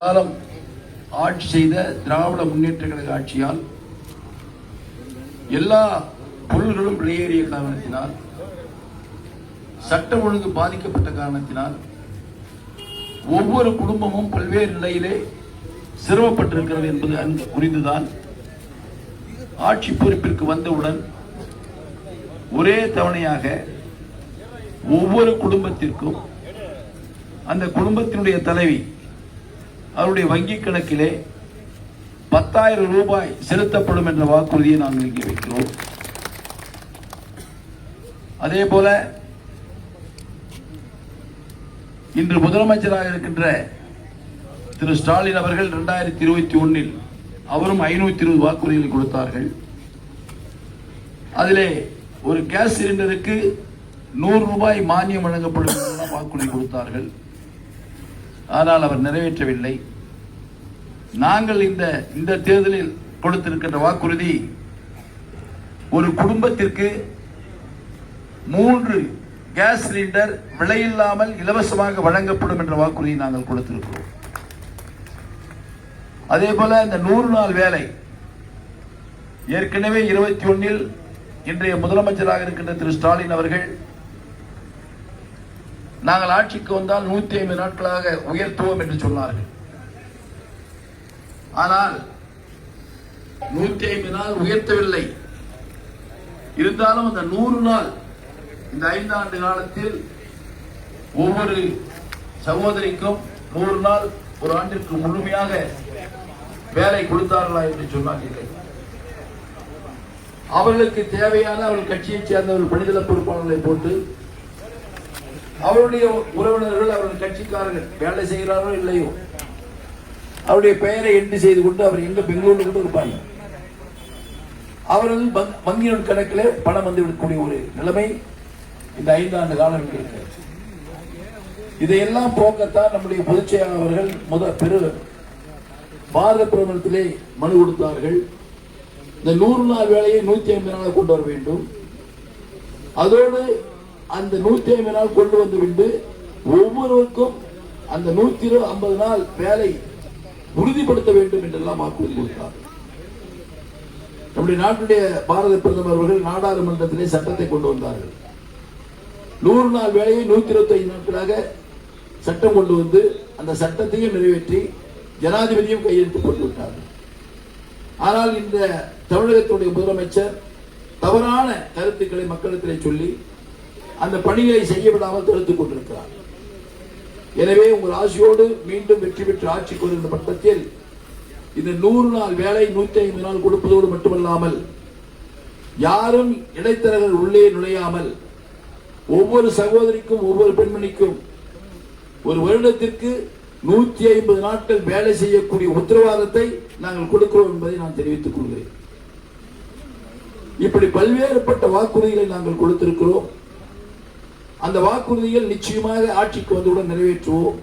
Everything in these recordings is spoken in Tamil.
காலம் ஆட்சி செய்த திராவிட முன்னேற்ற கழக ஆட்சியால் எல்லா பொருள்களும் விலையேறிய காரணத்தினால், சட்டம் ஒழுங்கு பாதிக்கப்பட்ட காரணத்தினால் ஒவ்வொரு குடும்பமும் பல்வேறு நிலையிலே சிரமப்பட்டிருக்கிறது என்பது புரிந்துதான் ஆட்சி பொறுப்பிற்கு வந்தவுடன் ஒரே தவணையாக ஒவ்வொரு குடும்பத்திற்கும் அந்த குடும்பத்தினுடைய தலைவி அவருடைய வங்கிக் கணக்கிலே 10,000 ரூபாய் செலுத்தப்படும் என்ற வாக்குறுதியை நாங்கள் இங்கே வைக்கிறோம். அதே போல இன்று முதலமைச்சராக இருக்கின்ற திரு ஸ்டாலின் அவர்கள் 2021 அவரும் 520 வாக்குறுதிகள் கொடுத்தார்கள். அதிலே ஒரு கேஸ் சிலிண்டருக்கு 100 ரூபாய் மானியம் வழங்கப்படும் என்ற வாக்குறுதி கொடுத்தார்கள். ஆனால் அவர் நிறைவேற்றவில்லை. நாங்கள் இந்த தேர்தலில் கொடுத்திருக்கின்ற வாக்குறுதி, ஒரு குடும்பத்திற்கு 3 கேஸ் சிலிண்டர் விலையில்லாமல் இலவசமாக வழங்கப்படும் என்ற வாக்குறுதியை நாங்கள் கொடுத்திருக்கிறோம். அதே போல இந்த 100 நாள் வேலை ஏற்கனவே 21 இன்றைய முதலமைச்சராக இருக்கின்ற திரு ஸ்டாலின் அவர்கள் நாங்கள் ஆட்சிக்கு வந்தால் 150 நாட்களாக உயர்த்துவோம் என்று சொன்னார்கள். ஆனால் 150 நாள் உயர்த்தவில்லை. இருந்தாலும் அந்த 100 நாள், இந்த 5 ஆண்டு காலத்தில் ஒவ்வொரு சகோதரிக்கும் 100 நாள் ஒரு ஆண்டிற்கு முழுமையாக வேலை கொடுத்தார்களா என்று சொன்னார்கள். அவர்களுக்கு தேவையான அவர்கள் கட்சியைச் சேர்ந்தவர்கள் பணிதள பொறுப்பாளர்களை போட்டு அவருடைய உறவினர்கள், அவர்கள் கட்சிக்காரர்கள் வேலை செய்கிறாரோ இல்லையோ அவருடைய பெயரை எண்ணி செய்து கொண்டு அவர் எங்க பெங்களூர்ல கூட இருப்பாங்க. அவர்கள் வங்கியின் கணக்கில் பணம் வந்துவிடக்கூடிய ஒரு நிலைமை இந்த 5 ஆண்டு காலம் இருக்கு. இதையெல்லாம் போக்கத்தான் நம்முடைய பொதுச் செயலாளர் அவர்கள் பாரத பிரதமரத்திலே மனு கொடுத்தார்கள். இந்த 100 நாள் வேலையை 150 நாளாக கொண்டு வர வேண்டும். அதோடு அந்த 150 நாள் கொண்டு வந்துவிட்டு ஒவ்வொருவருக்கும் அந்த 150 நாள் வேலை உறுதிப்படுத்த வேண்டும் என்றெல்லாம் வாக்குறுதி கொடுத்தார். நம்முடைய நாட்டுடைய பாரத பிரதமர் அவர்கள் நாடாளுமன்றத்திலே சட்டத்தை கொண்டு வந்தார்கள். 100 நாள் வேலையை 125 நாட்களாக சட்டம் கொண்டு வந்து அந்த சட்டத்தையும் நிறைவேற்றி ஜனாதிபதியும் கையெழுத்து போட்டு விட்டார்கள். ஆனால் இந்த தமிழகத்துடைய முதலமைச்சர் தவறான கருத்துக்களை மக்களிடத்திலே சொல்லி அந்த பணிகளை செய்ய விடாமல் தடுத்துக் கொண்டிருக்கிறார். எனவே உங்கள் ஆட்சியோடு மீண்டும் வெற்றி பெற்று ஆட்சிக்கு வருகின்ற பட்டத்தில் இந்த 100 நாள் வேலை 150 நாள் கொடுப்பதோடு மட்டுமல்லாமல் யாரும் இடைத்தரகர்கள் உள்ளே நுழையாமல் ஒவ்வொரு சகோதரிக்கும் ஒவ்வொரு பெண்மணிக்கும் ஒரு வருடத்திற்கு 150 நாட்கள் வேலை செய்யக்கூடிய உத்தரவாதத்தை நாங்கள் கொடுக்கிறோம் என்பதை நான் தெரிவித்துக் கொள்கிறேன். இப்படி பல்வேறுபட்ட வாக்குறுதிகளை நாங்கள் கொடுத்திருக்கிறோம். அந்த வாக்குறுதிகள் நிச்சயமாக ஆட்சிக்கு வந்தவுடன் நிறைவேற்றுவோம்.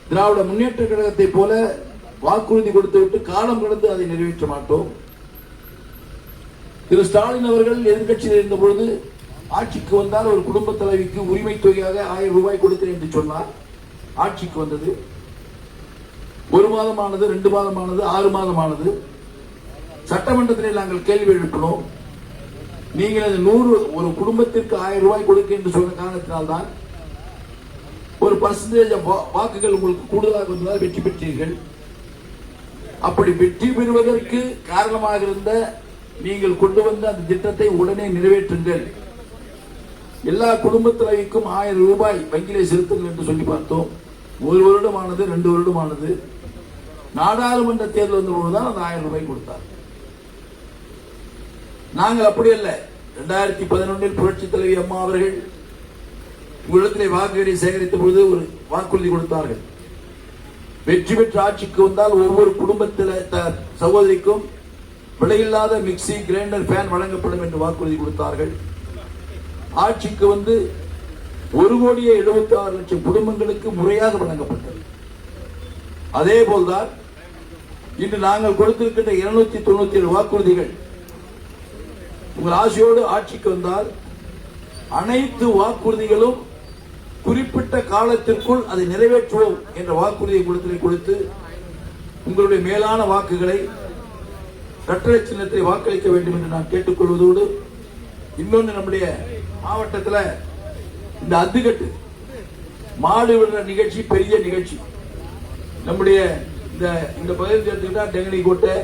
திராவிட முன்னேற்ற கழகத்தை போல வாக்குறுதி கொடுத்துவிட்டு காலம் கடந்து அதை நிறைவேற்ற மாட்டோம். திரு ஸ்டாலின் அவர்கள் எதிர்கட்சியில் இருந்த பொழுது ஆட்சிக்கு வந்தால் ஒரு குடும்ப தலைவிக்கு உரிமை தொகையாக 1000 ரூபாய் கொடுக்கிறேன் என்று சொன்னார். ஆட்சிக்கு வந்தது 1 மாதமானது, 2 மாதமானது, 6 மாதமானது. சட்டமன்றத்தில் நாங்கள் கேள்வி எழுப்பினோம். நீங்கள் 100 ஒரு குடும்பத்திற்கு 1000 ரூபாய் கொடுக்க என்று சொன்ன காரணத்தினால்தான் ஒரு % வாக்குகள் உங்களுக்கு கூடுதலாக வந்ததால் வெற்றி பெற்றீர்கள். அப்படி வெற்றி பெறுவதற்கு காரணமாக இருந்த நீங்கள் கொண்டு வந்த அந்த திட்டத்தை உடனே நிறைவேற்றுங்கள். எல்லா குடும்ப தலைவிக்கும் 1000 ரூபாய் வங்கியிலே செலுத்துங்கள் என்று சொல்லி பார்த்தோம். 1 வருடமானது, 2 வருடமானது. நாடாளுமன்ற தேர்தல் வந்தபோதுதான் அந்த 1000 ரூபாய் கொடுத்தார். நாங்கள் அப்படி அல்ல. 2011 புரட்சி தலைவி அம்மா அவர்கள் உலகத்திலே வாக்குகளை சேகரித்த பொழுது ஒரு வாக்குறுதி கொடுத்தார்கள். வெற்றி பெற்ற ஆட்சிக்கு வந்தால் ஒவ்வொரு குடும்பத்தில் சகோதரிக்கும் விலையில்லாத மிக்சி, கிரைண்டர், ஃபேன் வழங்கப்படும் என்று வாக்குறுதி கொடுத்தார்கள். ஆட்சிக்கு வந்து 1,76,00,000 குடும்பங்களுக்கு முறையாக வழங்கப்பட்டது. அதே போல்தான் இன்று நாங்கள் கொடுத்திருக்கின்ற 297 வாக்குறுதிகள் உங்கள் ஆட்சியோடு ஆட்சிக்கு வந்தால் அனைத்து வாக்குறுதிகளும் குறிப்பிட்ட காலத்திற்குள் அதை நிறைவேற்றுவோம் என்ற வாக்குறுதியை கொடுத்து உங்களுடைய மேலான வாக்குகளை கட்டளை சின்னத்தை வாக்களிக்க வேண்டும் என்று நான் கேட்டுக்கொள்வதோடு, இன்னொன்று, நம்முடைய மாவட்டத்தில் இந்த அத்துக்கட்டு மாடு விடுற நிகழ்ச்சி பெரிய நிகழ்ச்சி. நம்முடைய இந்த பகுதியில் எடுத்துக்கிட்டா டெங்கனிக்கோட்டை,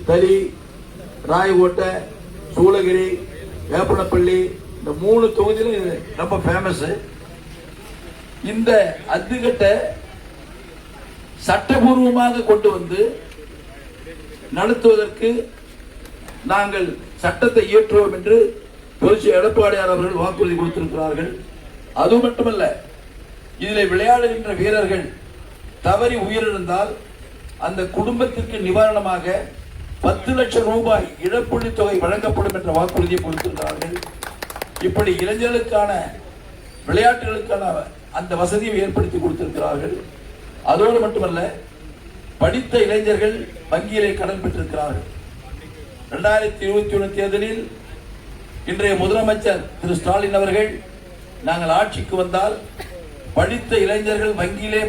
தளி, ராயகோட்டை, சூளகிரி, வேப்பனப்பள்ளி, இந்த 3 தொகுதியிலும் ரொம்ப ஃபேமஸ். இந்த அத்துக்கட்டை சட்டபூர்வமாக கொண்டு வந்து நடத்துவதற்கு நாங்கள் சட்டத்தை இயற்றுவோம் என்று எடப்பாடியார் அவர்கள் வாக்குறுதி கொடுத்திருக்கிறார்கள். அது மட்டுமல்ல, இதில் விளையாடுகின்ற வீரர்கள் தவறி உயிரிழந்தால் அந்த குடும்பத்திற்கு நிவாரணமாக 10 லட்சம் ரூபாய் இழப்பீடு தொகை வழங்கப்படும் என்ற வாக்குறுதியை கொடுத்திருக்கிறார்கள். இப்படி இளைஞர்களுக்கான விளையாட்டுகளுக்கான அந்த வசதியை ஏற்படுத்தி கொடுத்திருக்கிறார்கள். அதோடு மட்டுமல்ல, படித்த இளைஞர்கள் வங்கியிலே கடன் பெற்றிருக்கிறார்கள். 2021 தேர்தலில் இன்றைய முதலமைச்சர் திரு ஸ்டாலின் அவர்கள், நாங்கள் ஆட்சிக்கு வந்தால் படித்த இளைஞர்கள் வங்கியிலே